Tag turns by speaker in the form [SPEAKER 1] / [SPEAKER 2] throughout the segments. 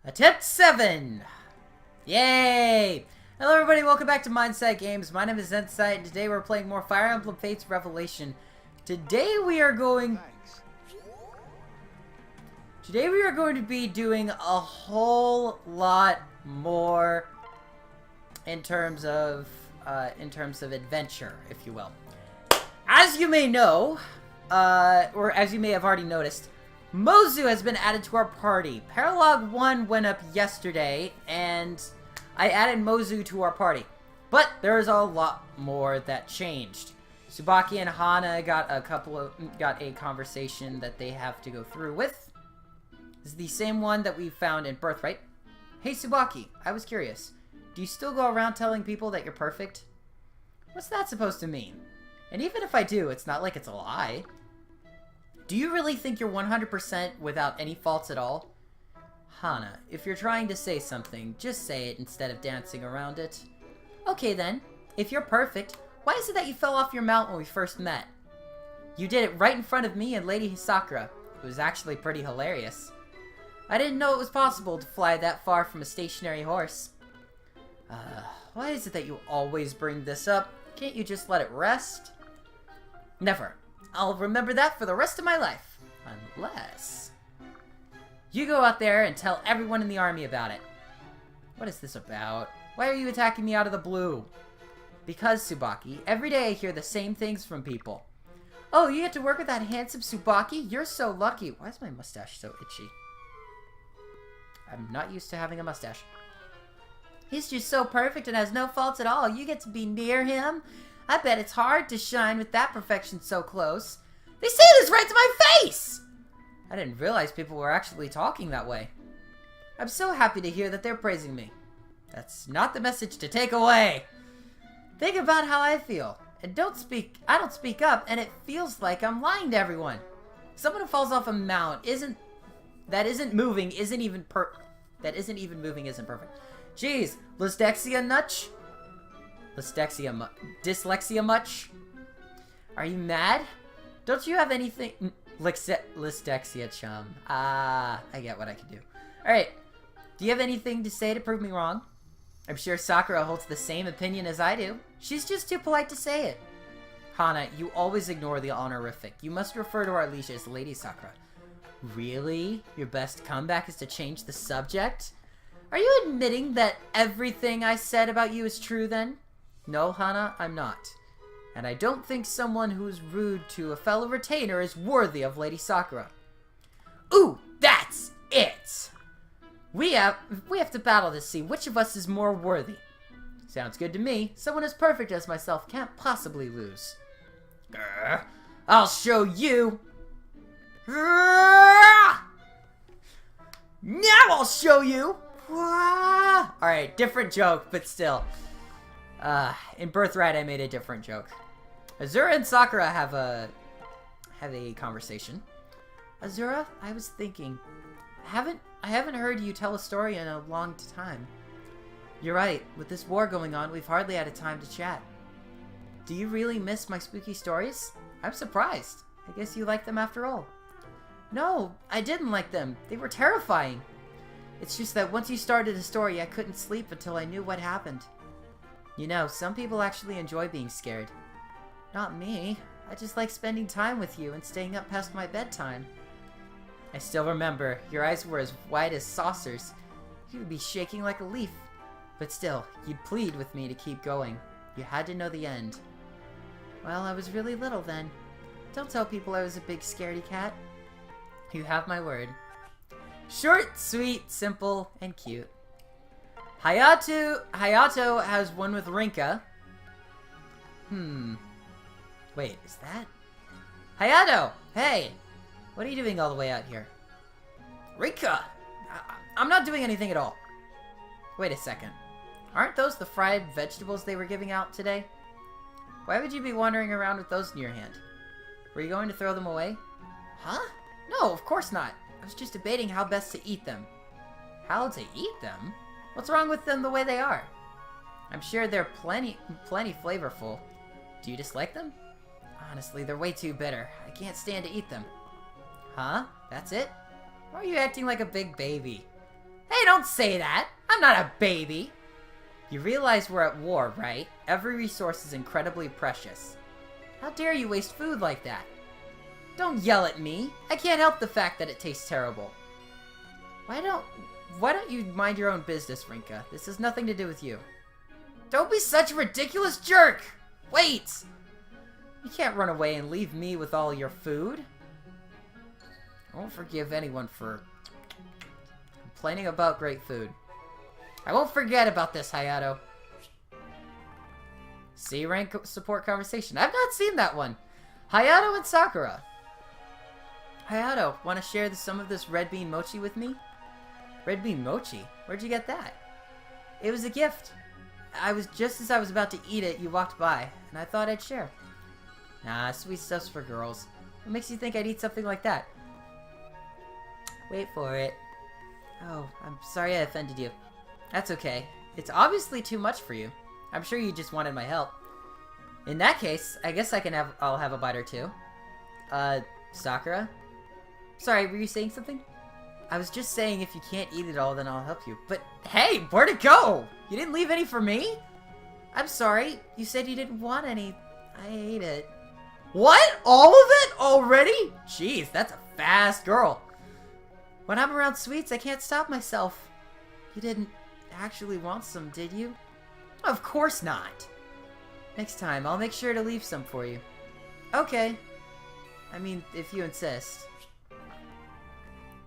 [SPEAKER 1] Attempt 7! Yay! Hello everybody, welcome back to Mindset Games. My name is N-Sight, and today we're playing more Fire Emblem Fates Revelation. Today we are going to be doing a whole lot more in terms of adventure, if you will. As you may know, or as you may have already noticed, Mozu has been added to our party. Paralog 1 went up yesterday, and I added Mozu to our party. But there is a lot more that changed. Tsubaki and Hana got a conversation that they have to go through with. This is the same one that we found in Birthright. Hey Tsubaki, I was curious. Do you still go around telling people that you're perfect? What's that supposed to mean? And even if I do, it's not like it's a lie. Do you really think you're 100% without any faults at all? Hana, if you're trying to say something, just say it instead of dancing around it. Okay then, if you're perfect, why is it that you fell off your mount when we first met? You did it right in front of me and Lady Sakura. It was actually pretty hilarious. I didn't know it was possible to fly that far from a stationary horse. Why is it that you always bring this up? Can't you just let it rest? Never. I'll remember that for the rest of my life. Unless you go out there and tell everyone in the army about it. What is this about? Why are you attacking me out of the blue? Because, Tsubaki, every day I hear the same things from people. Oh, you get to work with that handsome Tsubaki? You're so lucky. Why is my mustache so itchy? I'm not used to having a mustache. He's just so perfect and has no faults at all. You get to be near him. I bet it's hard to shine with that perfection so close. They say this right to my face! I didn't realize people were actually talking that way. I'm so happy to hear that they're praising me. That's not the message to take away. Think about how I feel. And I don't speak up, and it feels like I'm lying to everyone. Someone who falls off a mount isn't moving isn't perfect. Jeez, dyslexia much? Are you mad? Don't you have anything? Dyslexia chum. I get what I can do. Alright, do you have anything to say to prove me wrong? I'm sure Sakura holds the same opinion as I do. She's just too polite to say it. Hana, you always ignore the honorific. You must refer to our liege as Lady Sakura. Really? Your best comeback is to change the subject? Are you admitting that everything I said about you is true then? No, Hana, I'm not. And I don't think someone who is rude to a fellow retainer is worthy of Lady Sakura. Ooh, that's it! We have to battle to see which of us is more worthy. Sounds good to me. Someone as perfect as myself can't possibly lose. I'll show you! Now I'll show you! Alright, different joke, but still. In Birthright, I made a different joke. Azura and Sakura have a conversation. Azura, I was thinking, I haven't heard you tell a story in a long time. You're right. With this war going on, we've hardly had a time to chat. Do you really miss my spooky stories? I'm surprised. I guess you like them after all. No, I didn't like them. They were terrifying. It's just that once you started a story, I couldn't sleep until I knew what happened. You know, some people actually enjoy being scared. Not me. I just like spending time with you and staying up past my bedtime. I still remember, your eyes were as wide as saucers. You would be shaking like a leaf. But still, you'd plead with me to keep going. You had to know the end. Well, I was really little then. Don't tell people I was a big scaredy cat. You have my word. Short, sweet, simple, and cute. Hayato has one with Rinka. Wait, is that? Hayato! Hey! What are you doing all the way out here? Rinka! I'm not doing anything at all. Wait a second. Aren't those the fried vegetables they were giving out today? Why would you be wandering around with those in your hand? Were you going to throw them away? Huh? No, of course not. I was just debating how best to eat them. How to eat them? What's wrong with them the way they are? I'm sure they're plenty flavorful. Do you dislike them? Honestly, they're way too bitter. I can't stand to eat them. Huh? That's it? Why are you acting like a big baby? Hey Hey, don't say that. I'm not a baby. You realize we're at war, right? Every resource is incredibly precious. How dare you waste food like that? Don't yell at me. I can't help the fact that it tastes terrible. Why don't you mind your own business, Rinka? This has nothing to do with you. Don't be such a ridiculous jerk! Wait! You can't run away and leave me with all your food. I won't forgive anyone for complaining about great food. I won't forget about this, Hayato. C rank support conversation. I've not seen that one. Hayato and Sakura. Hayato, want to share some of this red bean mochi with me? Red bean mochi? Where'd you get that? It was a gift. Just as I was about to eat it, you walked by, and I thought I'd share. Nah, sweet stuff's for girls. What makes you think I'd eat something like that? Wait for it. Oh, I'm sorry I offended you. That's okay. It's obviously too much for you. I'm sure you just wanted my help. In that case, I guess I'll have a bite or two. Sakura? Sorry, were you saying something? I was just saying if you can't eat it all, then I'll help you. But hey, where'd it go? You didn't leave any for me? I'm sorry. You said you didn't want any. I ate it. What? All of it? Already? Jeez, that's a fast girl. When I'm around sweets, I can't stop myself. You didn't actually want some, did you? Of course not. Next time, I'll make sure to leave some for you. Okay. I mean, if you insist.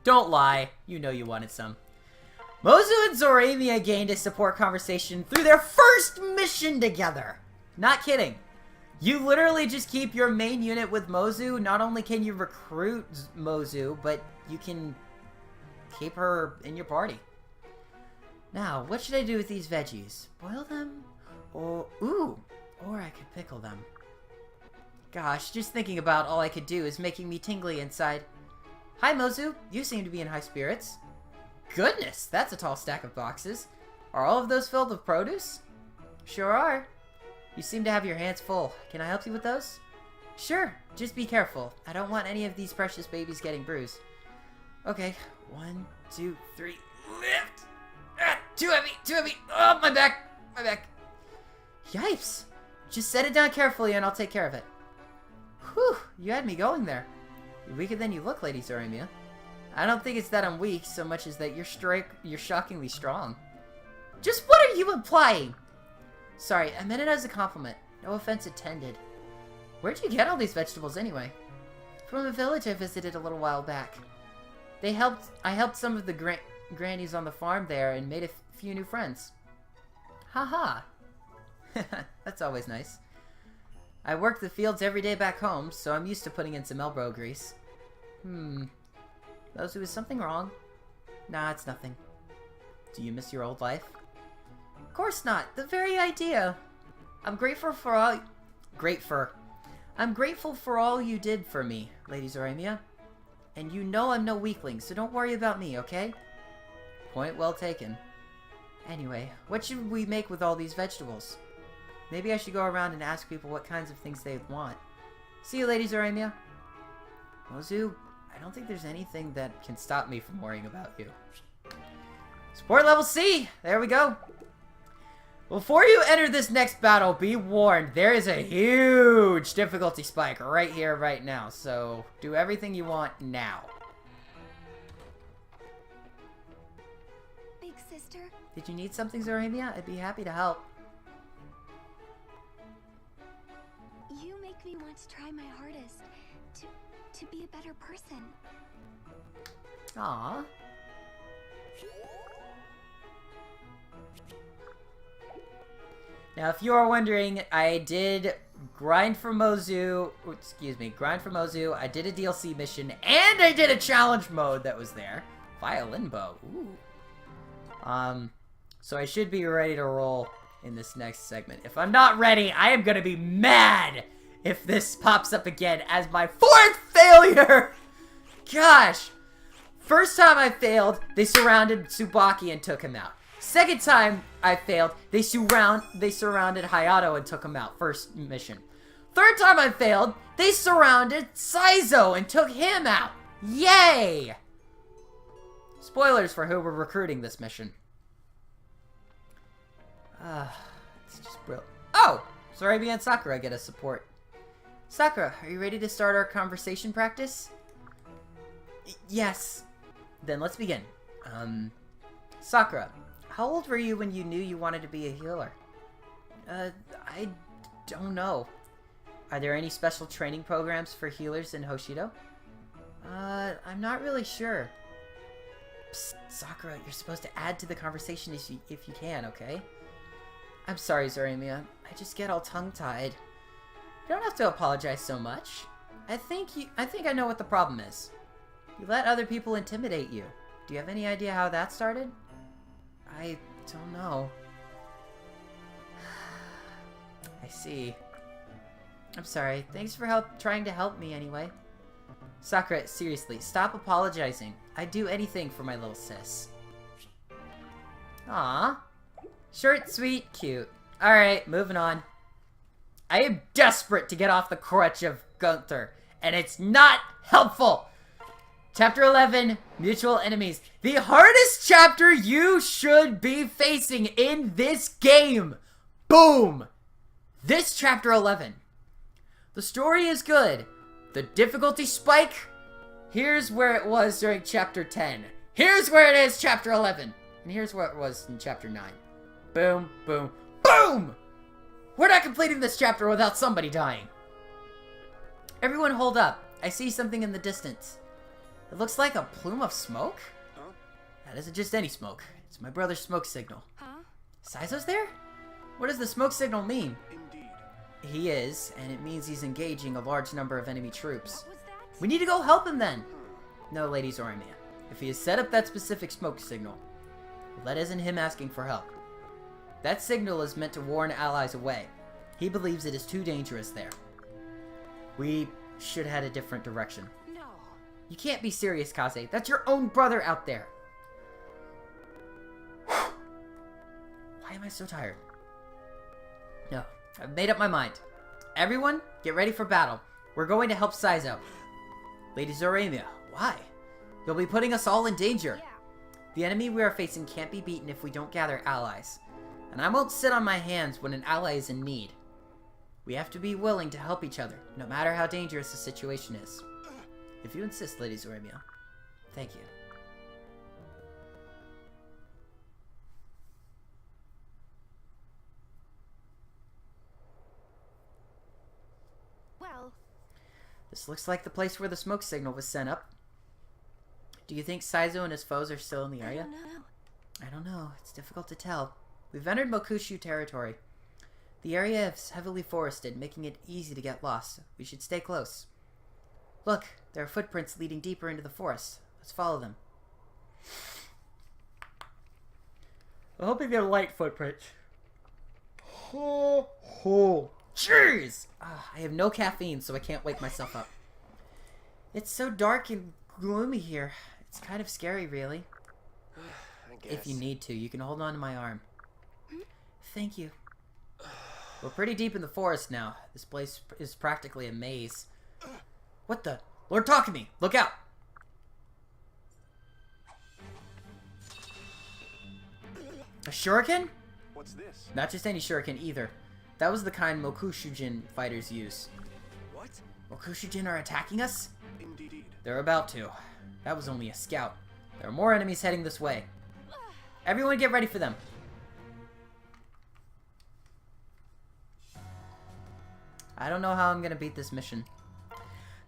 [SPEAKER 1] Don't lie. You know you wanted some. Mozu and Zoramia gained a support conversation through their first mission together. Not kidding. You literally just keep your main unit with Mozu. Not only can you recruit Mozu, but you can keep her in your party. Now, what should I do with these veggies? Boil them? Or I could pickle them. Gosh, just thinking about all I could do is making me tingly inside. Hi, Mozu. You seem to be in high spirits. Goodness, that's a tall stack of boxes. Are all of those filled with produce? Sure are. You seem to have your hands full. Can I help you with those? Sure, just be careful. I don't want any of these precious babies getting bruised. Okay, 1, 2, 3, lift! Ah, too heavy! Oh, my back! Yipes! Just set it down carefully and I'll take care of it. Whew, you had me going there. You're weaker than you look, Lady Zoramia. I don't think it's that I'm weak so much as that you're shockingly strong. Just what are you implying? Sorry, I meant it as a compliment. No offense intended. Where'd you get all these vegetables anyway? From a village I visited a little while back. I helped some of the grannies on the farm there and made a few new friends. Haha. That's always nice. I work the fields every day back home, so I'm used to putting in some elbow grease. Mozu, is something wrong? Nah, it's nothing. Do you miss your old life? Of course not. The very idea. I'm grateful for all you did for me, Lady Zoramia. And you know I'm no weakling, so don't worry about me, okay? Point well taken. Anyway, what should we make with all these vegetables? Maybe I should go around and ask people what kinds of things they want. See you, Lady Zoramia. Mozu, I don't think there's anything that can stop me from worrying about you. Support level C! There we go. Before you enter this next battle, be warned, there is a huge difficulty spike right here, right now. So, do everything you want now.
[SPEAKER 2] Big sister?
[SPEAKER 1] Did you need something, Zoramia? I'd be happy to help.
[SPEAKER 2] You make me want to try my hardest to be a better person.
[SPEAKER 1] Aww. Now, if you are wondering, I did grind for Mozu. I did a DLC mission, and I did a challenge mode that was there. Violin bow. Ooh. So I should be ready to roll in this next segment. If I'm not ready, I am gonna be mad if this pops up again as my 4th failure! Gosh! First time I failed, they surrounded Tsubaki and took him out. Second time I failed, they surrounded Hayato and took him out. First mission. Third time I failed, they surrounded Saizo and took him out. Yay! Spoilers for who we're recruiting this mission. It's just brilliant. Oh! Soraibi and Sakura get us support. Sakura, are you ready to start our conversation practice? Yes. Then let's begin. Sakura, how old were you when you knew you wanted to be a healer? I don't know. Are there any special training programs for healers in Hoshido? I'm not really sure. Psst, Sakura, you're supposed to add to the conversation if you can, okay? I'm sorry, Zoramia. I just get all tongue-tied. You don't have to apologize so much. I think I know what the problem is. You let other people intimidate you. Do you have any idea how that started? I don't know. I see. I'm sorry. Thanks for trying to help me anyway. Sakura, seriously, stop apologizing. I'd do anything for my little sis. Aww. Short, sweet, cute. Alright, moving on. I am desperate to get off the crutch of Gunther, and it's not helpful! Chapter 11, Mutual Enemies. The hardest chapter you should be facing in this game! Boom! This chapter 11. The story is good. The difficulty spike, here's where it was during chapter 10. Here's where it is chapter 11. And here's where it was in chapter 9. Boom, boom, boom! We're not completing this chapter without somebody dying. Everyone hold up. I see something in the distance. It looks like a plume of smoke?
[SPEAKER 3] Huh?
[SPEAKER 1] That isn't just any smoke. It's my brother's smoke signal.
[SPEAKER 2] Huh?
[SPEAKER 1] Saizo's there? What does the smoke signal mean?
[SPEAKER 3] Indeed.
[SPEAKER 1] He is, and it means he's engaging a large number of enemy troops.
[SPEAKER 2] What was that?
[SPEAKER 1] We need to go help him then! No, Lady Zoramia. If he has set up that specific smoke signal, that isn't him asking for help. That signal is meant to warn allies away. He believes it is too dangerous there. We should head a different direction.
[SPEAKER 2] No.
[SPEAKER 1] You can't be serious, Kaze. That's your own brother out there. Why am I so tired? No, I've made up my mind. Everyone, get ready for battle. We're going to help Saizo. Lady Zoramia, why? You'll be putting us all in danger.
[SPEAKER 2] Yeah.
[SPEAKER 1] The enemy we are facing can't be beaten if we don't gather allies. And I won't sit on my hands when an ally is in need. We have to be willing to help each other, no matter how dangerous the situation is. If you insist, Lady Zoramia. Thank you.
[SPEAKER 2] Well,
[SPEAKER 1] This looks like the place where the smoke signal was sent up. Do you think Saizo and his foes are still in the
[SPEAKER 2] I
[SPEAKER 1] area?
[SPEAKER 2] don't know.
[SPEAKER 1] I don't know. It's difficult to tell. We've entered Mokushu territory. The area is heavily forested, making it easy to get lost. We should stay close. Look, there are footprints leading deeper into the forest. Let's follow them. I'm hoping they're light footprints. Oh, jeez! I have no caffeine, so I can't wake myself up. It's so dark and gloomy here. It's kind of scary, really.
[SPEAKER 3] I guess.
[SPEAKER 1] If you need to, you can hold on to my arm. Thank you. We're pretty deep in the forest now. This place is practically a maze. What the? Lord, talk to me! Look out! A shuriken?
[SPEAKER 3] What's this?
[SPEAKER 1] Not just any shuriken either. That was the kind Mokushujin fighters use.
[SPEAKER 3] What?
[SPEAKER 1] Mokushujin are attacking us?
[SPEAKER 3] Indeed.
[SPEAKER 1] They're about to. That was only a scout. There are more enemies heading this way. Everyone get ready for them. I don't know how I'm gonna beat this mission.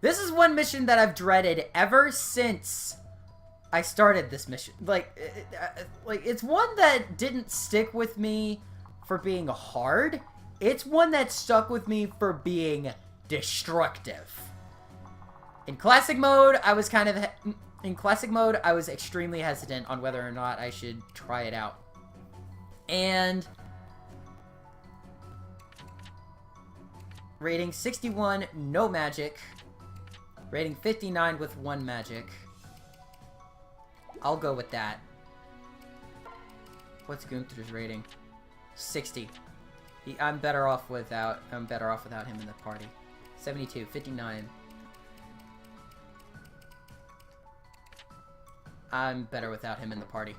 [SPEAKER 1] This is one mission that I've dreaded ever since I started this mission. Like, it's one that didn't stick with me for being hard. It's one that stuck with me for being destructive. In classic mode, I was extremely hesitant on whether or not I should try it out. And rating 61, no magic. Rating 59 with 1 magic. I'll go with that. What's Gunther's rating? 60. I'm better off without him in the party. 72, 59. I'm better without him in the party.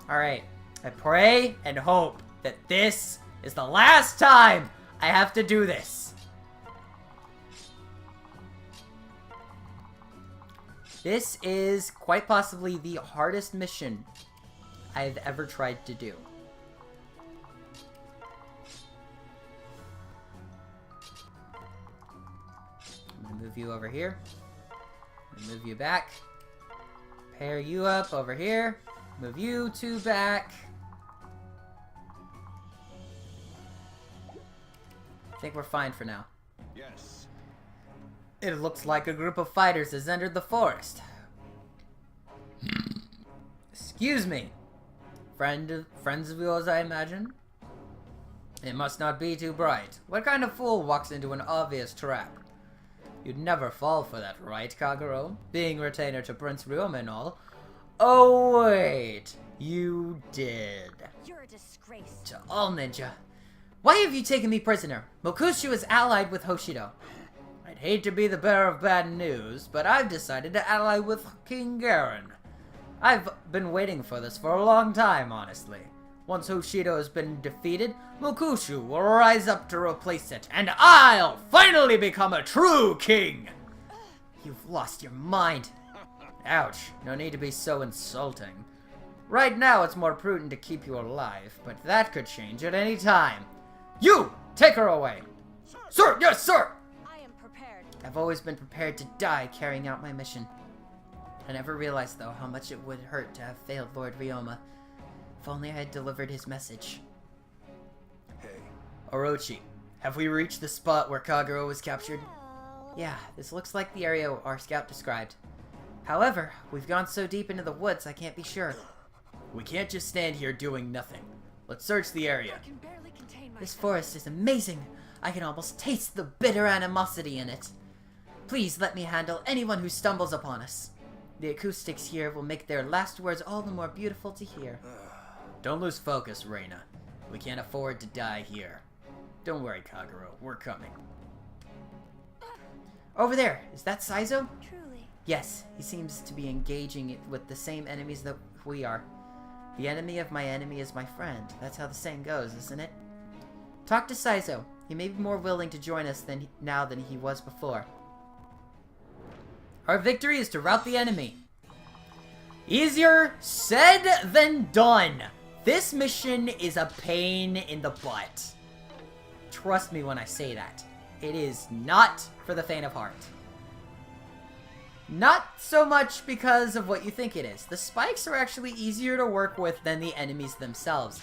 [SPEAKER 1] Alright. I pray and hope that this is the last time I have to do this. This is quite possibly the hardest mission I've ever tried to do. I'm gonna move you over here. I'm gonna move you back. Pair you up over here. Move you two back. I think we're fine for now.
[SPEAKER 3] Yes.
[SPEAKER 1] It looks like a group of fighters has entered the forest. Excuse me. Friends of yours, I imagine? It must not be too bright. What kind of fool walks into an obvious trap? You'd never fall for that, right, Kagero? Being retainer to Prince Ryoma and all. Oh, wait. You did.
[SPEAKER 2] You're a disgrace.
[SPEAKER 1] To all ninja. Why have you taken me prisoner? Mokushu is allied with Hoshido. I'd hate to be the bearer of bad news, but I've decided to ally with King Garen. I've been waiting for this for a long time, honestly. Once Hoshido has been defeated, Mokushu will rise up to replace it, and I'll finally become a true king! You've lost your mind. Ouch, no need to be so insulting. Right now it's more prudent to keep you alive, but that could change at any time. You! Take her away! Sir! Yes, sir!
[SPEAKER 2] I am prepared.
[SPEAKER 1] I've always been prepared to die carrying out my mission. I never realized, though, how much it would hurt to have failed Lord Ryoma. If only I had delivered his message.
[SPEAKER 3] Hey.
[SPEAKER 1] Orochi, have we reached the spot where Kagero was captured?
[SPEAKER 2] Well,
[SPEAKER 1] Yeah, this looks like the area our scout described. However, we've gone so deep into the woods, I can't be sure. We can't just stand here doing nothing. Let's search the area.
[SPEAKER 2] I can barely contain myself.
[SPEAKER 1] This forest is amazing. I can almost taste the bitter animosity in it. Please let me handle anyone who stumbles upon us. The acoustics here will make their last words all the more beautiful to hear. Don't lose focus, Reina. We can't afford to die here. Don't worry, Kagero. We're coming. Over there. Is that Saizo?
[SPEAKER 2] Truly.
[SPEAKER 1] Yes, he seems to be engaging with the same enemies that we are. The enemy of my enemy is my friend. That's how the saying goes, isn't it? Talk to Saizo. He may be more willing to join us now than he was before. Our victory is to rout the enemy. Easier said than done. This mission is a pain in the butt. Trust me when I say that. It is not for the faint of heart. Not so much because of what you think it is. The spikes are actually easier to work with than the enemies themselves.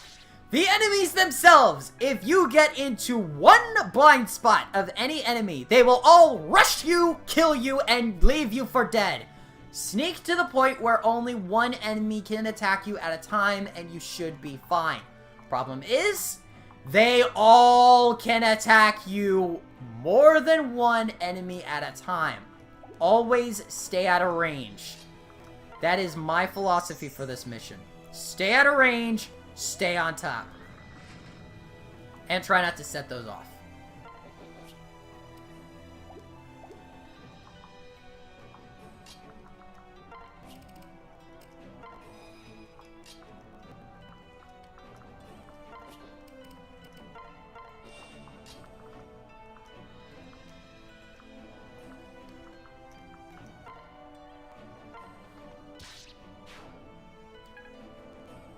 [SPEAKER 1] The enemies themselves, if you get into one blind spot of any enemy, they will all rush you, kill you, and leave you for dead. Sneak to the point where only one enemy can attack you at a time, and you should be fine. Problem is, they all can attack you more than one enemy at a time. Always stay out of range. That is my philosophy for this mission. Stay out of range, stay on top. And try not to set those off.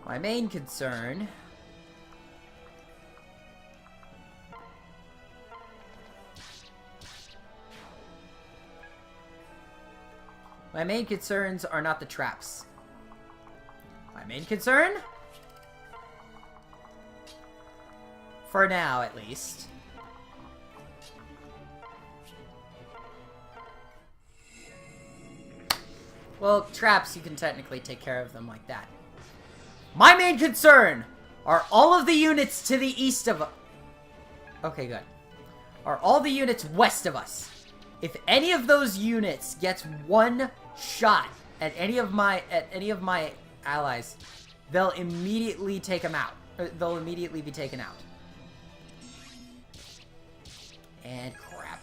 [SPEAKER 1] My main concern concerns are not the traps. My main concern, for now at least, well, traps, you can technically take care of them like that. My main concern are all of the units to the east of us. Okay, good. Are all the units west of us. If any of those units gets one shot at any of my allies, they'll immediately take them out. They'll immediately be taken out. And crap.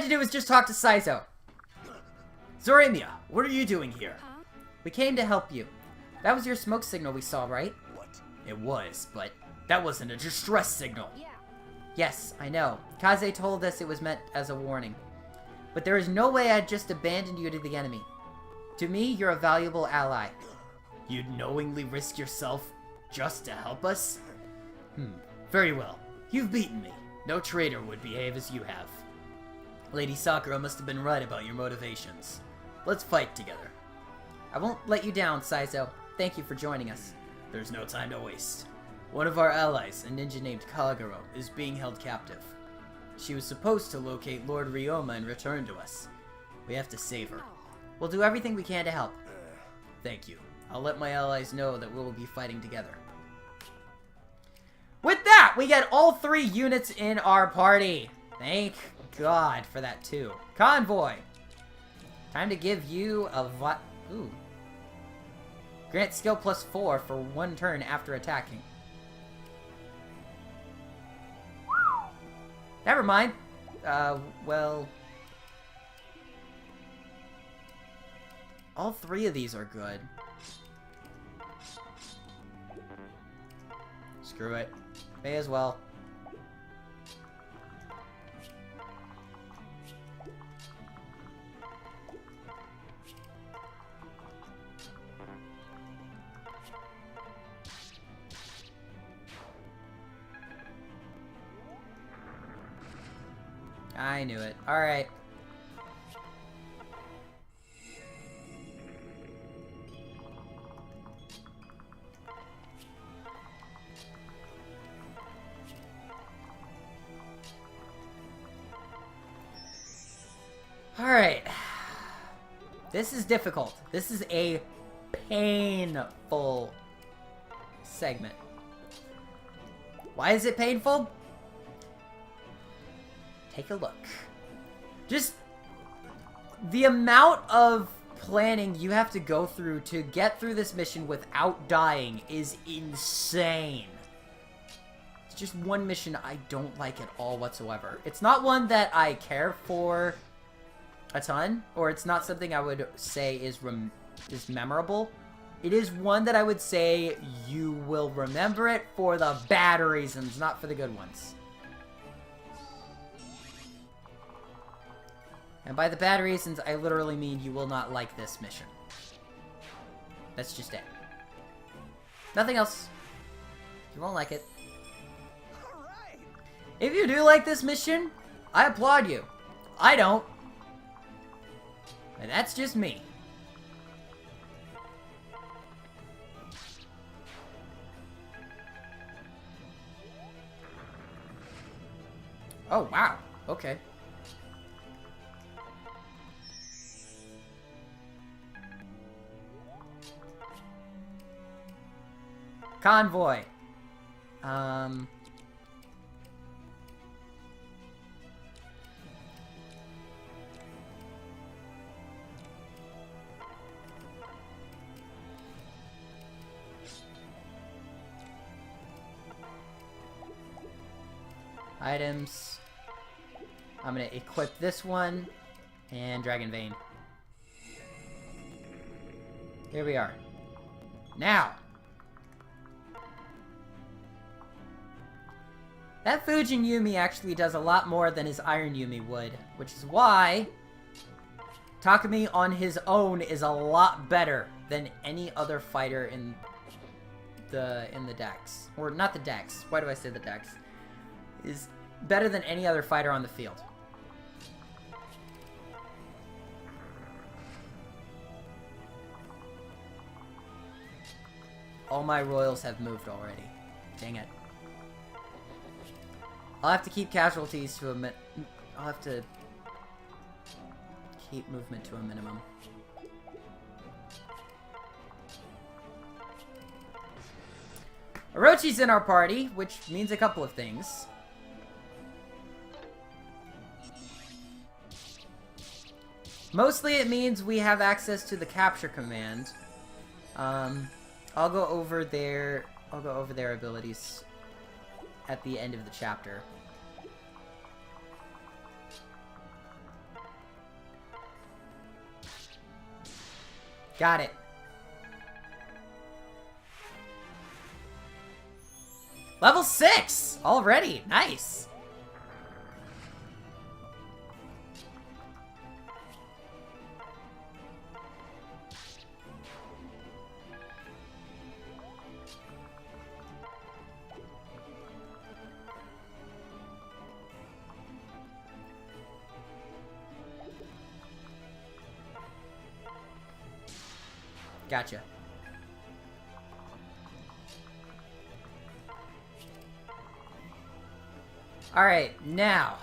[SPEAKER 1] to do is just talk to Saizo. Zoramia, what are you doing here?
[SPEAKER 2] Huh?
[SPEAKER 1] We came to help you. That was your smoke signal we saw, right?
[SPEAKER 3] What?
[SPEAKER 1] It was, but that wasn't a distress signal.
[SPEAKER 2] Yeah.
[SPEAKER 1] Yes, I know. Kaze told us it was meant as a warning. But there is no way I'd just abandon you to the enemy. To me, you're a valuable ally. You'd knowingly risk yourself just to help us? Very well. You've beaten me. No traitor would behave as you have. Lady Sakura must have been right about your motivations. Let's fight together. I won't let you down, Saizo. Thank you for joining us. There's no time to waste. One of our allies, a ninja named Kagero, is being held captive. She was supposed to locate Lord Ryoma and return to us. We have to save her. We'll do everything we can to help. Thank you. I'll let my allies know that we will be fighting together. With that, we get all 3 units in our party. Thank God for that too. Convoy. Time to give you a ooh. Grant skill +4 for 1 turn after attacking. Never mind. Well... all 3 of these are good. Screw it. May as well. I knew it. Alright. Alright. This is difficult. This is a painful segment. Why is it painful? Take a look. Just the amount of planning you have to go through to get through this mission without dying is insane. It's just one mission I don't like at all whatsoever. It's not one that I care for a ton, or it's not something I would say is memorable. It is one that I would say you will remember it for the bad reasons, not for the good ones. And by the bad reasons, I literally mean you will not like this mission. That's just it. Nothing else. You won't like it.
[SPEAKER 3] Alright!
[SPEAKER 1] If you do like this mission, I applaud you. I don't. And that's just me. Oh, wow. Okay. Convoy. Items. I'm gonna equip this one and Dragon Vein. Here we are. Now, that Fujin Yumi actually does a lot more than his Iron Yumi would, which is why Takumi on his own is a lot better than any other fighter in the decks. Or not the decks. Why do I say the decks? Is better than any other fighter on the field. All my royals have moved already. Dang it. I'll have to keep casualties to a I'll have to keep movement to a minimum. Orochi's in our party, which means a couple of things. Mostly it means we have access to the capture command. I'll go over their abilities at the end of the chapter. Got it. Level 6 already. Nice. Gotcha. Alright, now.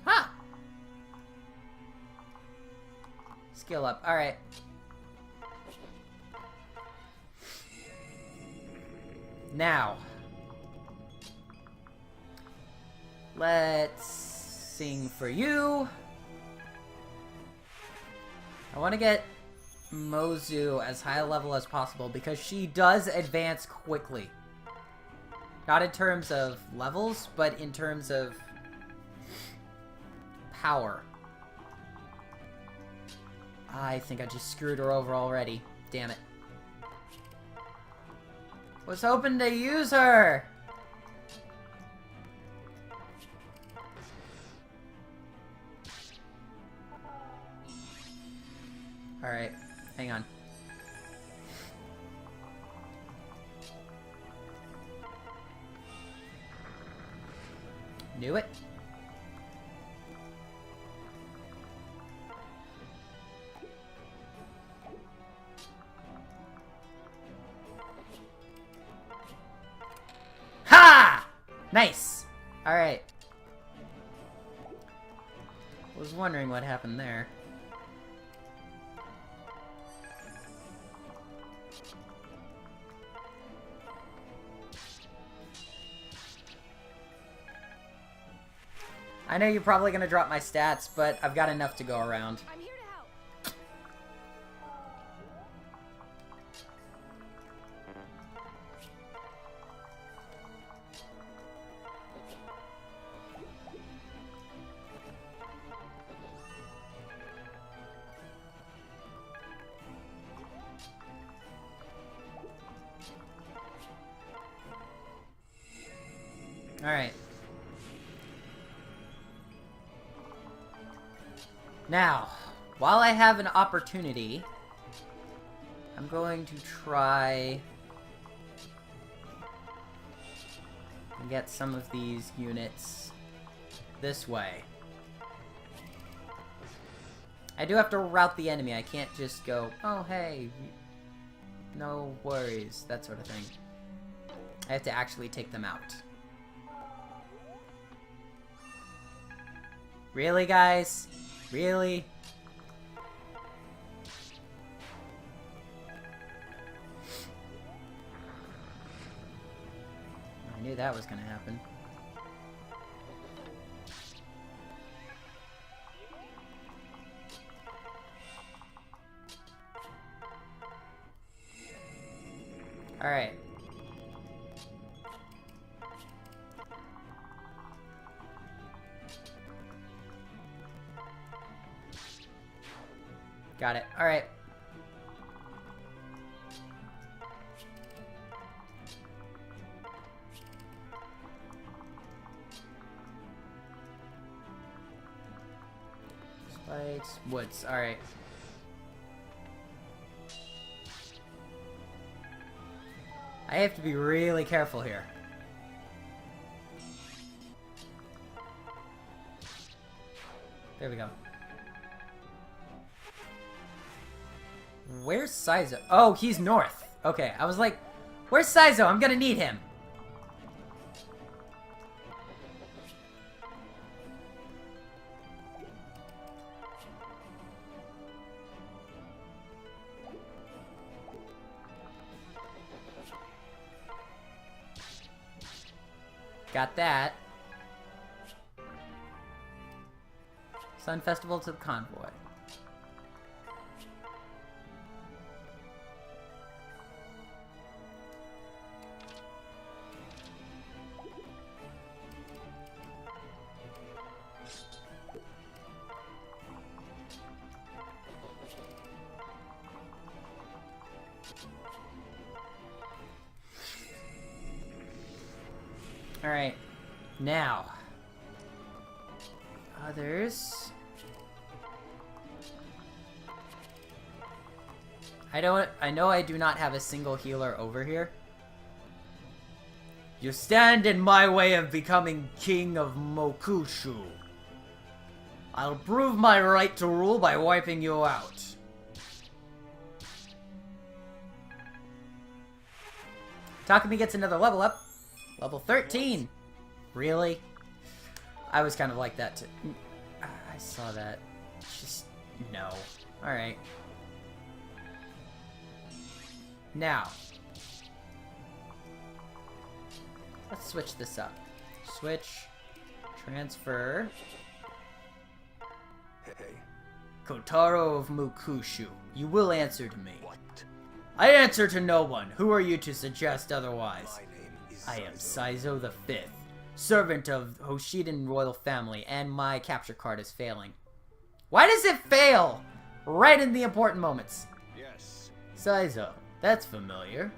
[SPEAKER 1] Huh. Skill up. Alright. Now. Let's sing for you. I want to get Mozu as high a level as possible because she does advance quickly. Not in terms of levels, but in terms of power. I think I just screwed her over already. Damn it. Was hoping to use her! Alright, hang on. Knew it. Ha! Nice! Alright. Was wondering what happened there. I know you're probably gonna drop my stats, but I've got enough to go around.
[SPEAKER 2] I'm here to help.
[SPEAKER 1] Alright. Now, while I have an opportunity, I'm going to try and get some of these units this way. I do have to rout the enemy. I can't just go, oh hey, no worries, that sort of thing. I have to actually take them out. Really, guys? Really? I knew that was gonna happen. Alright. Got it. Alright. Spikes. Woods. Alright. I have to be really careful here. There we go. Where's Saizo? Oh, he's north. Okay, I was like, where's Saizo? I'm gonna need him. Got that. Sun Festival to the convoy. Alright. Now. Others. I know I do not have a single healer over here. You stand in my way of becoming king of Mokushu. I'll prove my right to rule by wiping you out. Takumi gets another level up. Level 13. Really? I was kind of like that too. I saw that. Just, no. Alright. Now. Let's switch this up. Switch. Transfer.
[SPEAKER 3] Hey.
[SPEAKER 1] Kotaro of Mukushu, you will answer to me. What? I answer to no one. Who are you to suggest otherwise?
[SPEAKER 3] My name is
[SPEAKER 1] I am Saizo the Fifth, servant of Hoshiden royal family, and my capture card is failing. Why does it fail? Right in the important moments.
[SPEAKER 3] Yes.
[SPEAKER 1] Saizo, that's familiar.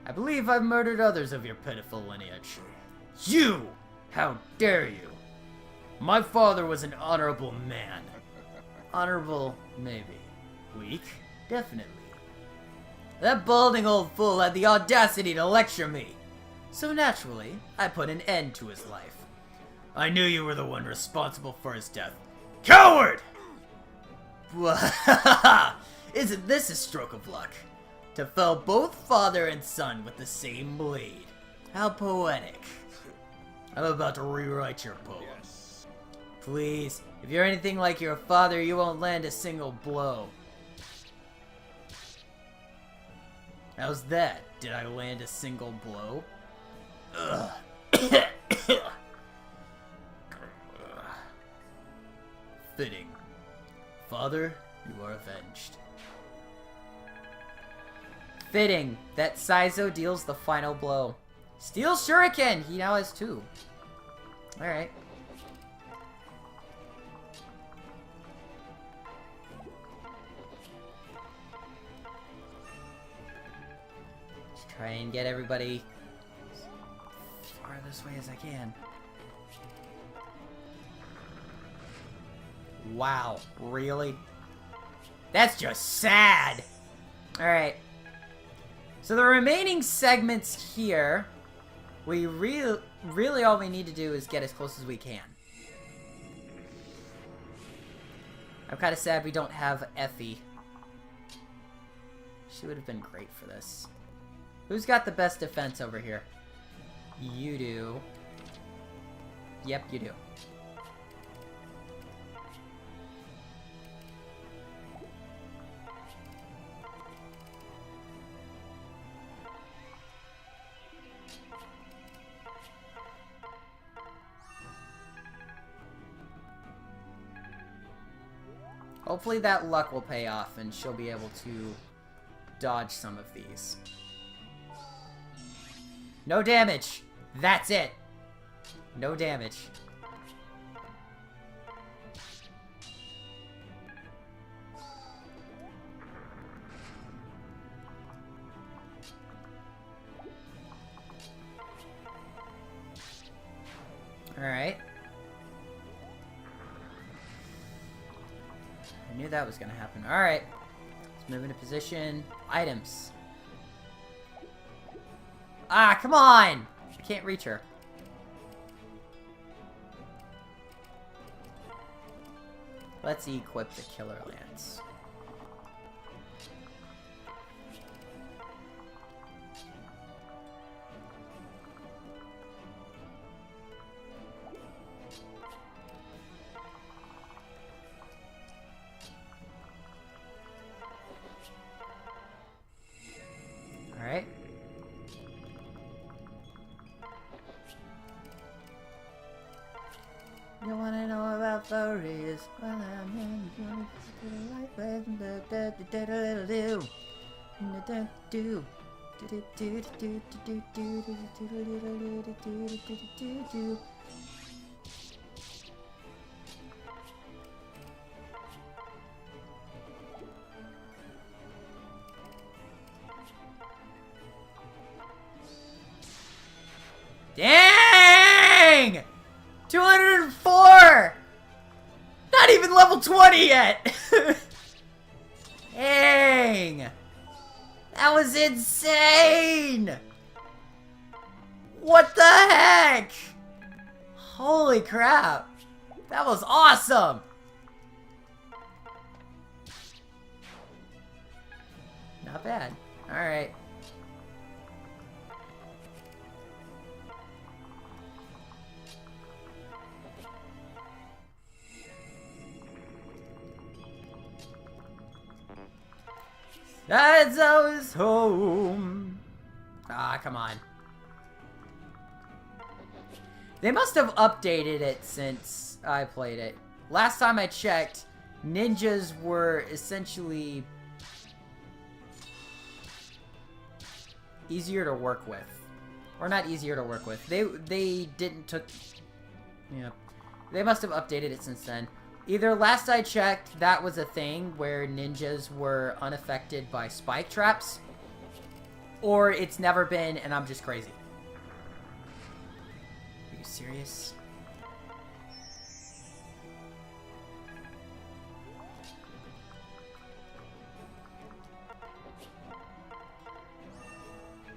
[SPEAKER 1] I believe I've murdered others of your pitiful lineage. You! How dare you! My father was an honorable man. Honorable, maybe. Weak, definitely. That balding old fool had the audacity to lecture me. So naturally, I put an end to his life. I knew you were the one responsible for his death. Coward! Isn't this a stroke of luck? To fell both father and son with the same blade. How poetic. I'm about to rewrite your poem.
[SPEAKER 3] Yes.
[SPEAKER 1] Please, if you're anything like your father, you won't land a single blow. How's that? Did I land a single blow? Ugh. Fitting. Father, you are avenged. Fitting that Saizo deals the final blow. Steel Shuriken! He now has 2. Alright. Let's try and get everybody as far this way as I can. Wow, really? That's just sad! Alright. So the remaining segments here, we really all we need to do is get as close as we can. I'm kind of sad we don't have Effie. She would have been great for this. Who's got the best defense over here? You do. Yep, you do. Hopefully that luck will pay off and she'll be able to dodge some of these. No damage! That's it! No damage. Alright. I knew that was gonna happen. Alright. Let's move into position. Items. Ah, come on! I can't reach her. Let's equip the Killer Lance. Alright. You wanna know about furries? Well, I'm in the life lesson. Damn! 204! Not even level 20 yet! Dang! That was insane! What the heck? Holy crap! That was awesome! Not bad. Alright. That's always home. Ah, come on. They must have updated it since I played it. Last time I checked, ninjas were essentially easier to work with. Or not easier to work with. They didn't took... Yeah. They must have updated it since then. Either last I checked, that was a thing where ninjas were unaffected by spike traps, or it's never been and I'm just crazy. Are you serious?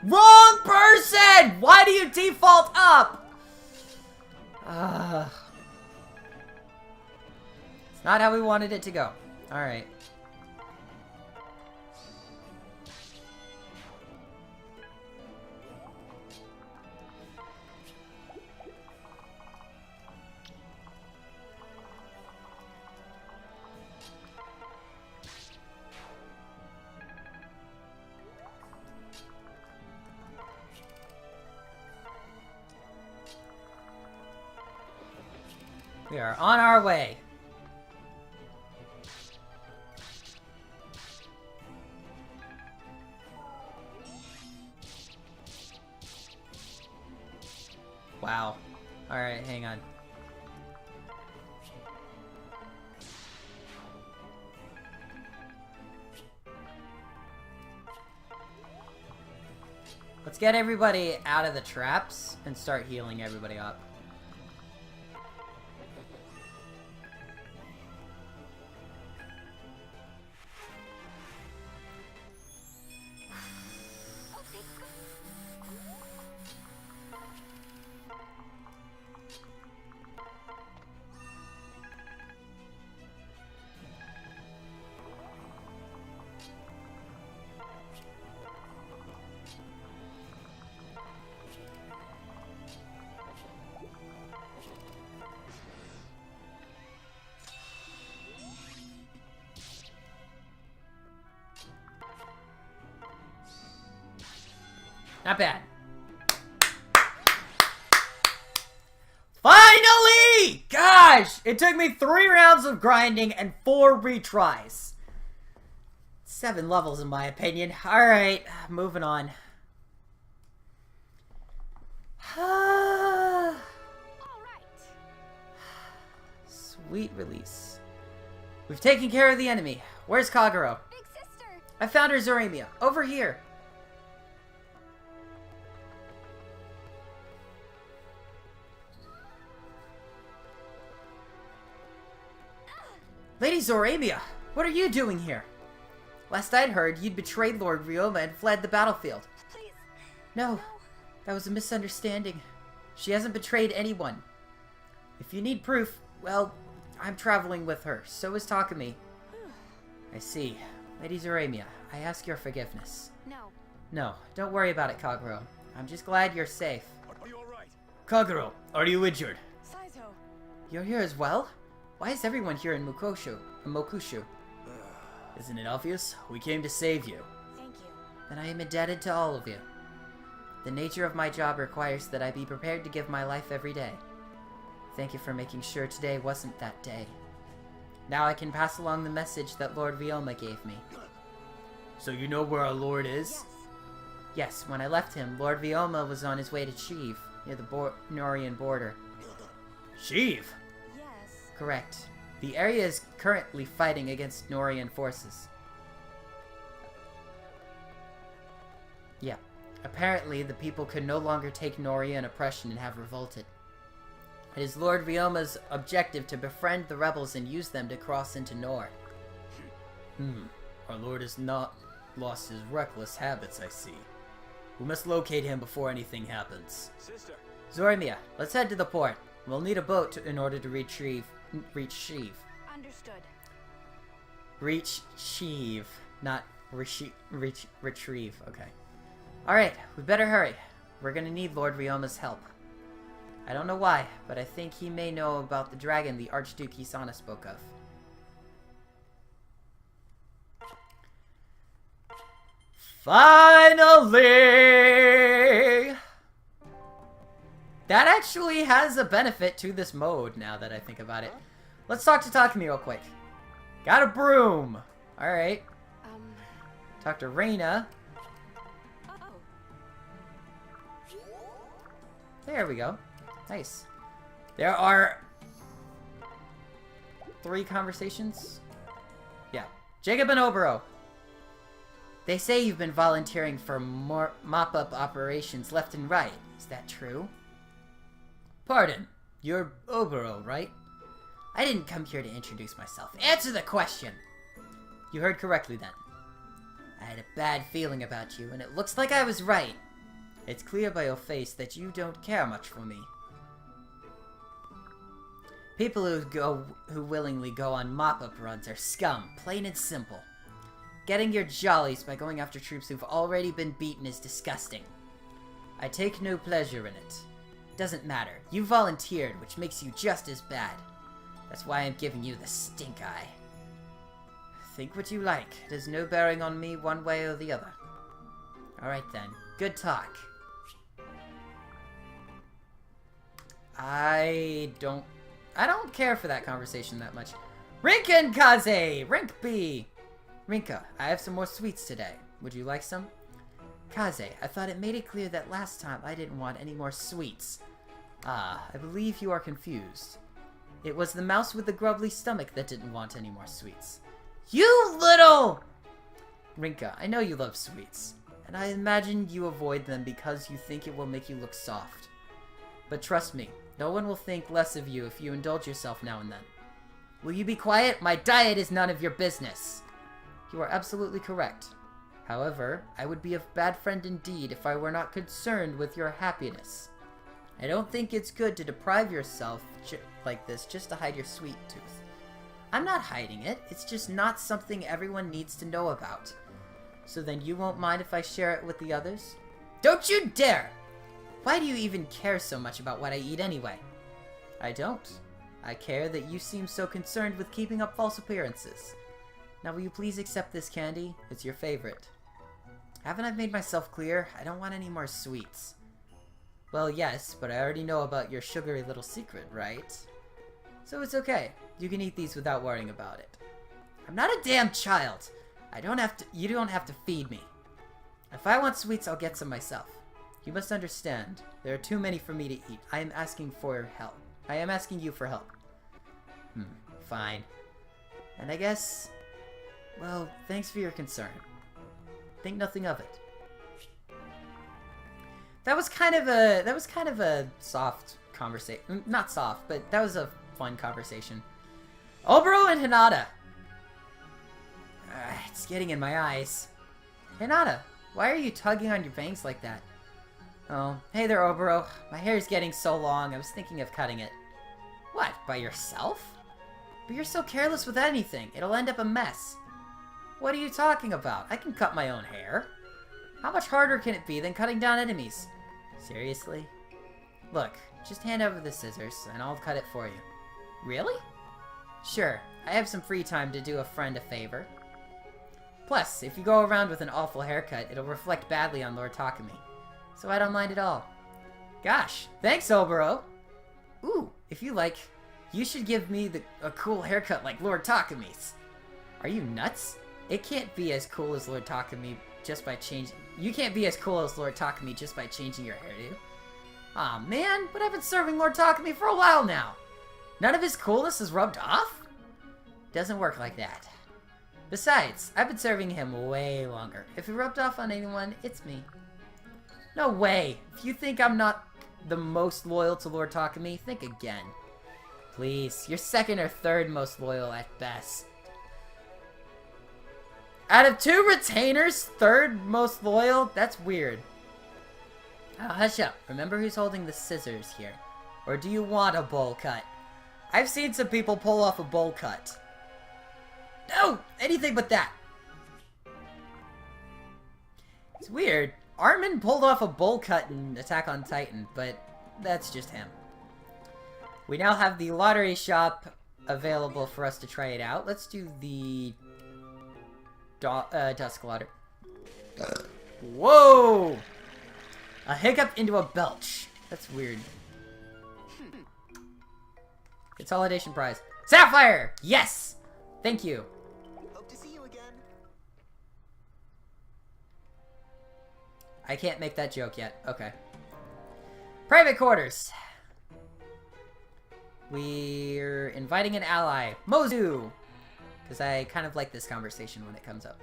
[SPEAKER 1] Wrong person! Why do you default up? It's not how we wanted it to go. Alright. We are on our way. Wow. Alright, hang on. Let's get everybody out of the traps and start healing everybody up. Not bad. Finally! Gosh! It took me 3 rounds of grinding and 4 retries. 7 levels in my opinion. Alright, moving on. Sweet release. We've taken care of the enemy. Where's Kagero?
[SPEAKER 2] Big sister.
[SPEAKER 1] I found her, Zoramia. Over here. Lady Zoramia, what are you doing here? Last I'd heard, you'd betrayed Lord Ryoma and fled the battlefield.
[SPEAKER 2] Please.
[SPEAKER 1] No, that was a misunderstanding. She hasn't betrayed anyone. If you need proof, well, I'm traveling with her. So is Takumi. I see. Lady Zoramia, I ask your forgiveness.
[SPEAKER 2] No.
[SPEAKER 1] No, don't worry about it, Kagero. I'm just glad you're safe.
[SPEAKER 3] Are you alright?
[SPEAKER 1] Kagero, are you injured?
[SPEAKER 2] Saito.
[SPEAKER 1] You're here as well? Why is everyone here in Mokushu? Isn't it obvious? We came to save you.
[SPEAKER 2] Thank you.
[SPEAKER 1] Then I am indebted to all of you. The nature of my job requires that I be prepared to give my life every day. Thank you for making sure today wasn't that day. Now I can pass along the message that Lord Ryoma gave me. So you know where our lord is?
[SPEAKER 2] Yes.
[SPEAKER 1] Yes, when I left him, Lord Ryoma was on his way to Chiv, near the Norian border. Chiv?
[SPEAKER 2] Yes.
[SPEAKER 1] Correct. The area is currently fighting against Norian forces. Yeah. Apparently, the people could no longer take Norian oppression and have revolted. It is Lord Ryoma's objective to befriend the rebels and use them to cross into Nor. Our lord has not lost his reckless habits, I see. We must locate him before anything happens.
[SPEAKER 3] Sister.
[SPEAKER 1] Zorimia, let's head to the port. We'll need a boat in order to reach Sheev.
[SPEAKER 2] Understood.
[SPEAKER 1] Reach Sheev, not retrieve. Okay. Alright, we better hurry. We're gonna need Lord Ryoma's help. I don't know why, but I think he may know about the dragon the Archduke Hisana spoke of. Finally! That actually has a benefit to this mode, now that I think about it. Let's talk to Takumi real quick. Got a broom! Alright. Talk to Reina. There we go. Nice. There are 3 conversations? Yeah. Jacob and Obero. They say you've been volunteering for more mop-up operations left and right. Is that true? Pardon. You're Obero, right? I didn't come here to introduce myself. Answer the question! You heard correctly then. I had a bad feeling about you, and it looks like I was right. It's clear by your face that you don't care much for me. People who willingly go on mop-up runs are scum, plain and simple. Getting your jollies by going after troops who've already been beaten is disgusting. I take no pleasure in it. Doesn't matter. You volunteered, which makes you just as bad. That's why I'm giving you the stink eye. Think what you like. It has no bearing on me one way or the other. Alright then. Good talk. I don't care for that conversation that much. Rinka and Kaze! Rink B! Rinka, I have some more sweets today. Would you like some? Kaze, I thought it made it clear that last time I didn't want any more sweets. Ah, I believe you are confused. It was the mouse with the grubbly stomach that didn't want any more sweets. You little... Rinka, I know you love sweets, and I imagine you avoid them because you think it will make you look soft. But trust me, no one will think less of you if you indulge yourself now and then. Will you be quiet? My diet is none of your business. You are absolutely correct. However, I would be a bad friend indeed if I were not concerned with your happiness. I don't think it's good to deprive yourself like this just to hide your sweet tooth. I'm not hiding it, it's just not something everyone needs to know about. So then you won't mind if I share it with the others? Don't you dare! Why do you even care so much about what I eat anyway? I don't. I care that you seem so concerned with keeping up false appearances. Now will you please accept this candy? It's your favorite. Haven't I made myself clear? I don't want any more sweets. Well, yes, but I already know about your sugary little secret, right? So it's okay. You can eat these without worrying about it. I'm not a damn child. You don't have to feed me. If I want sweets, I'll get some myself. You must understand. There are too many for me to eat. I am asking for help. I am asking you for help. Fine. And I guess... well, thanks for your concern. Think nothing of it. That was kind of a soft conversation. Not soft, but that was a fun conversation. Obero and Hinata. It's getting in my eyes. Hinata, why are you tugging on your bangs like that? Oh, hey there, Obero. My hair's getting so long, I was thinking of cutting it. What, by yourself? But you're so careless with anything, it'll end up a mess. What are you talking about? I can cut my own hair. How much harder can it be than cutting down enemies? Seriously? Look, just hand over the scissors, and I'll cut it for you. Really? Sure, I have some free time to do a friend a favor. Plus, if you go around with an awful haircut, it'll reflect badly on Lord Takumi. So I don't mind at all. Gosh, thanks, Obero! Ooh, if you like, you should give me a cool haircut like Lord Takumi's. Are you nuts? It can't be as cool as Lord Takumi just by changing... You can't be as cool as Lord Takumi just by changing your hairdo. Aw, man, but I've been serving Lord Takumi for a while now. None of his coolness is rubbed off? Doesn't work like that. Besides, I've been serving him way longer. If he rubbed off on anyone, it's me. No way! If you think I'm not the most loyal to Lord Takumi? Think again. Please. You're second or third most loyal at best. Out of 2 retainers, third most loyal? That's weird. Oh, hush up. Remember who's holding the scissors here. Or do you want a bowl cut? I've seen some people pull off a bowl cut. No! Anything but that. It's weird. Armin pulled off a bowl cut in Attack on Titan, but that's just him. We now have the lottery shop available for us to try it out. Let's do the Dusk Lottery. Whoa! A hiccup into a belch. That's weird. Consolidation prize. Sapphire! Yes! Thank you.
[SPEAKER 3] Hope to see you again.
[SPEAKER 1] I can't make that joke yet. Okay. Private quarters. We're inviting an ally. Mozu! Because I kind of like this conversation when it comes up.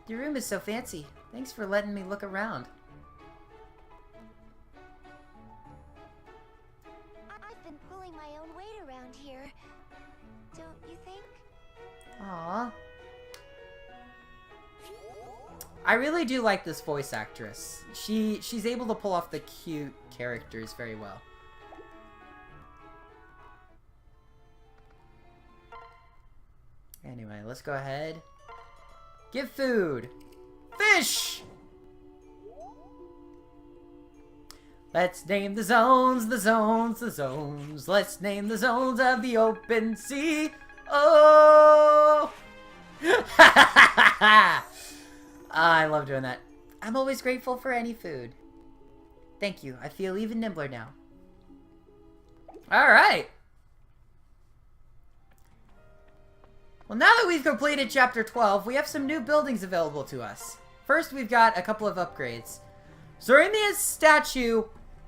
[SPEAKER 1] Your room is so fancy. Thanks for letting me look around.
[SPEAKER 2] I've been pulling my own weight around here. Don't you think?
[SPEAKER 1] Aww. I really do like this voice actress. She's able to pull off the cute characters very well. Anyway, let's go ahead. Give food! Fish! Let's name the zones, the zones, the zones. Let's name the zones of the open sea. Oh! I love doing that. I'm always grateful for any food. Thank you. I feel even nimbler now. Alright. Well, now that we've completed Chapter 12, we have some new buildings available to us. First, we've got a couple of upgrades. Zorimia's statue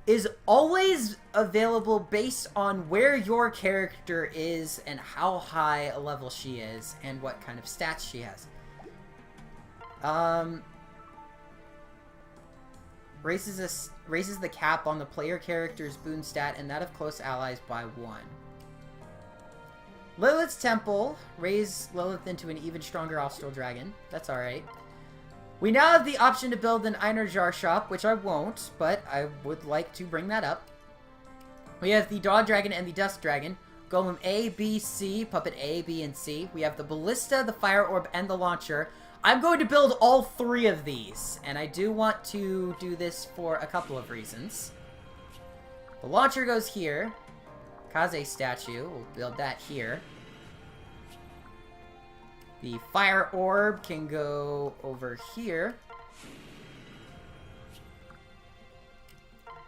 [SPEAKER 1] is always available based on where your character is and how high a level she is and what kind of stats she has. Raises the cap on the player character's boon stat and that of close allies by 1. Lilith's Temple. Raise Lilith into an even stronger Austral Dragon. That's alright. We now have the option to build an Einerjar shop, which I won't, but I would like to bring that up. We have the Dawn Dragon and the Dust Dragon. Golem A, B, C, Puppet A, B, and C. We have the Ballista, the Fire Orb, and the Launcher. I'm going to build all 3 of these, and I do want to do this for a couple of reasons. The Launcher goes here. Kaze statue, we'll build that here. The Fire Orb can go over here.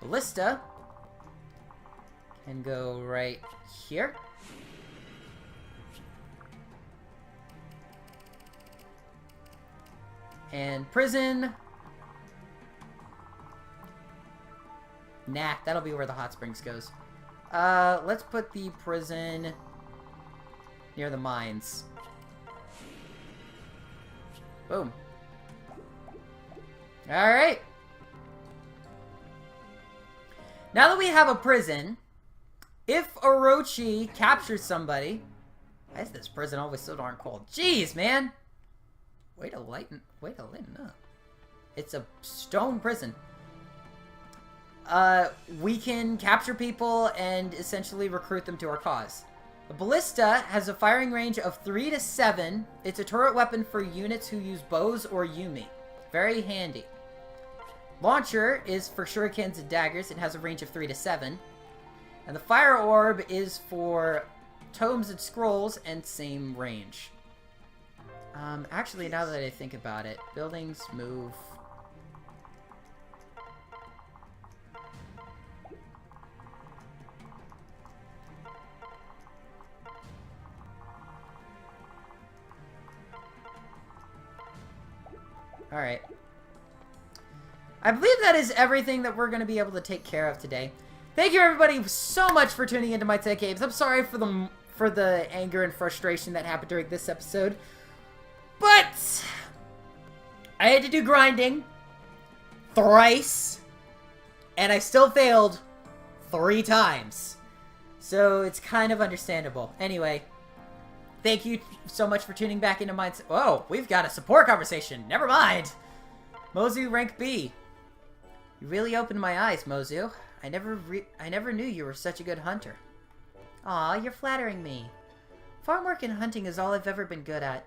[SPEAKER 1] Ballista can go right here. And Prison. Nah, that'll be where the Hot Springs goes. Let's put the prison near the mines. Boom. Alright. Now that we have a prison, if Orochi captures somebody... Why is this prison always so darn cold? Jeez, man! Way to lighten up. It's a stone prison. We can capture people and essentially recruit them to our cause. The Ballista has a firing range of 3 to 7. It's a turret weapon for units who use bows or Yumi. Very handy. Launcher is for shurikens and daggers. It has a range of 3 to 7. And the Fire Orb is for tomes and scrolls and same range. Actually, now that I think about it, buildings move... Alright. I believe that is everything that we're going to be able to take care of today. Thank you everybody so much for tuning into my Tech Games. I'm sorry for the anger and frustration that happened during this episode. But I had to do grinding thrice. And I still failed 3 times. So it's kind of understandable. Anyway, thank you so much for tuning back into Mindset. Whoa, we've got a support conversation. Never mind. Mozu, rank B. You really opened my eyes, Mozu. I never knew you were such a good hunter. Aw, you're flattering me. Farm work and hunting is all I've ever been good at.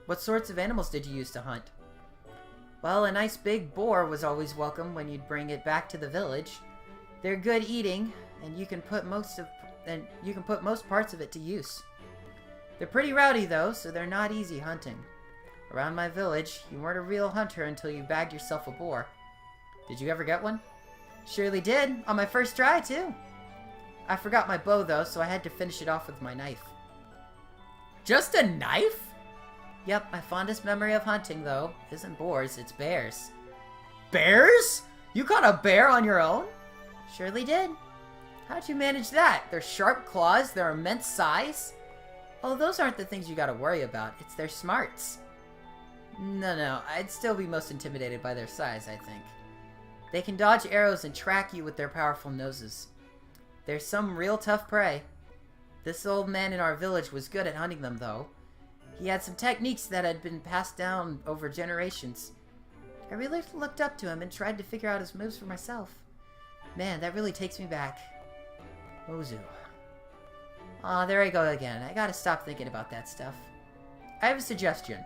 [SPEAKER 1] What sorts of animals did you use to hunt? Well, a nice big boar was always welcome when you'd bring it back to the village. They're good eating, and you can put most parts of it to use. They're pretty rowdy though, so they're not easy hunting. Around my village, you weren't a real hunter until you bagged yourself a boar. Did you ever get one? Surely did, on my first try too. I forgot my bow though, so I had to finish it off with my knife. Just a knife? Yep, my fondest memory of hunting though isn't boars, it's bears. Bears? You caught a bear on your own? Surely did. How'd you manage that? Their sharp claws, their immense size? Oh, those aren't the things you gotta worry about. It's their smarts. No, I'd still be most intimidated by their size, I think. They can dodge arrows and track you with their powerful noses. They're some real tough prey. This old man in our village was good at hunting them, though. He had some techniques that had been passed down over generations. I really looked up to him and tried to figure out his moves for myself. Man, that really takes me back. Mozu. Aw, there I go again. I gotta stop thinking about that stuff. I have a suggestion.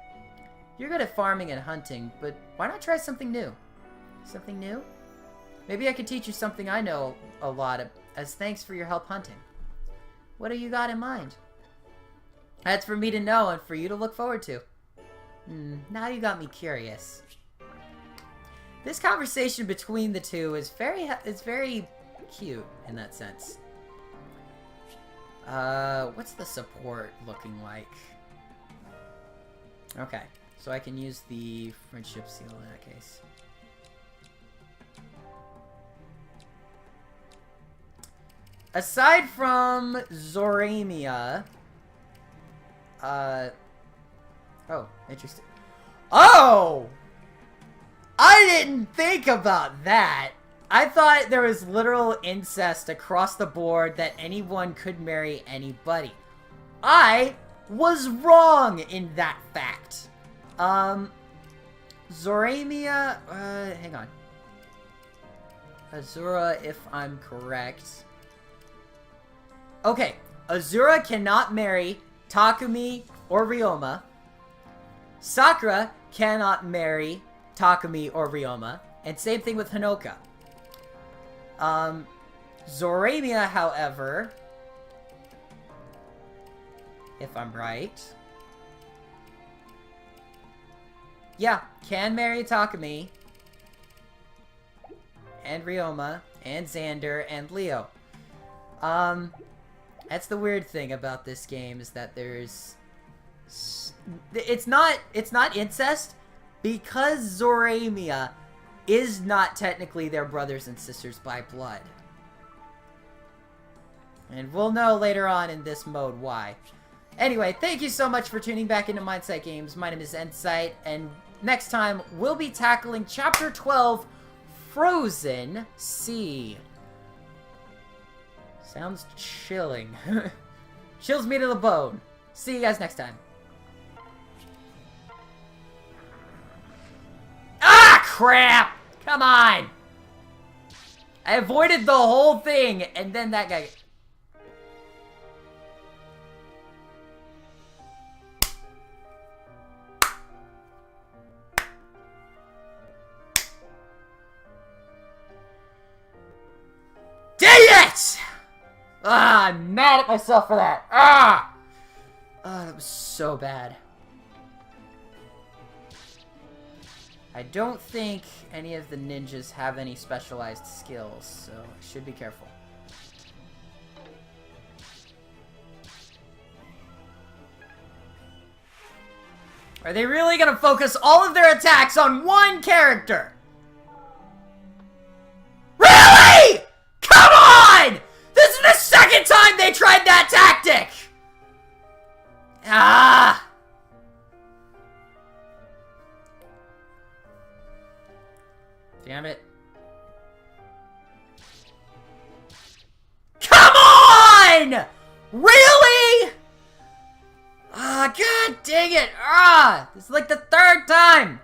[SPEAKER 1] You're good at farming and hunting, but why not try something new? Something new? Maybe I could teach you something I know a lot of, as thanks for your help hunting. What do you got in mind? That's for me to know and for you to look forward to. Now you got me curious. This conversation between the two is very cute in that sense. What's the support looking like? Okay, so I can use the friendship seal in that case. Aside from Zoramia, oh, interesting. Oh! I didn't think about that! I thought there was literal incest across the board that anyone could marry anybody. I was wrong in that fact. Zoramia, hang on. Azura, if I'm correct. Okay, Azura cannot marry Takumi or Ryoma. Sakura cannot marry Takumi or Ryoma. And same thing with Hinoka. Zoramia, however, if I'm right, yeah, can marry Takumi, and Ryoma, and Xander, and Leo. That's the weird thing about this game, is that there's... It's not incest, because Zoramia is not technically their brothers and sisters by blood. And we'll know later on in this mode why. Anyway, thank you so much for tuning back into Mindsight Games. My name is N-Sight, and next time we'll be tackling Chapter 12, Frozen Sea. Sounds chilling. Chills me to the bone. See you guys next time. Ah, crap! Come on! I avoided the whole thing, and then that guy... Dang it! Ah, I'm mad at myself for that. Ah! Oh, that was so bad. I don't think any of the ninjas have any specialized skills, so I should be careful. Are they really gonna focus all of their attacks on one character? Really?! Come on! This is the second time they tried that tactic! Ah! Damn it. on! Really? Ah, god dang it! Ah! This is like the third time!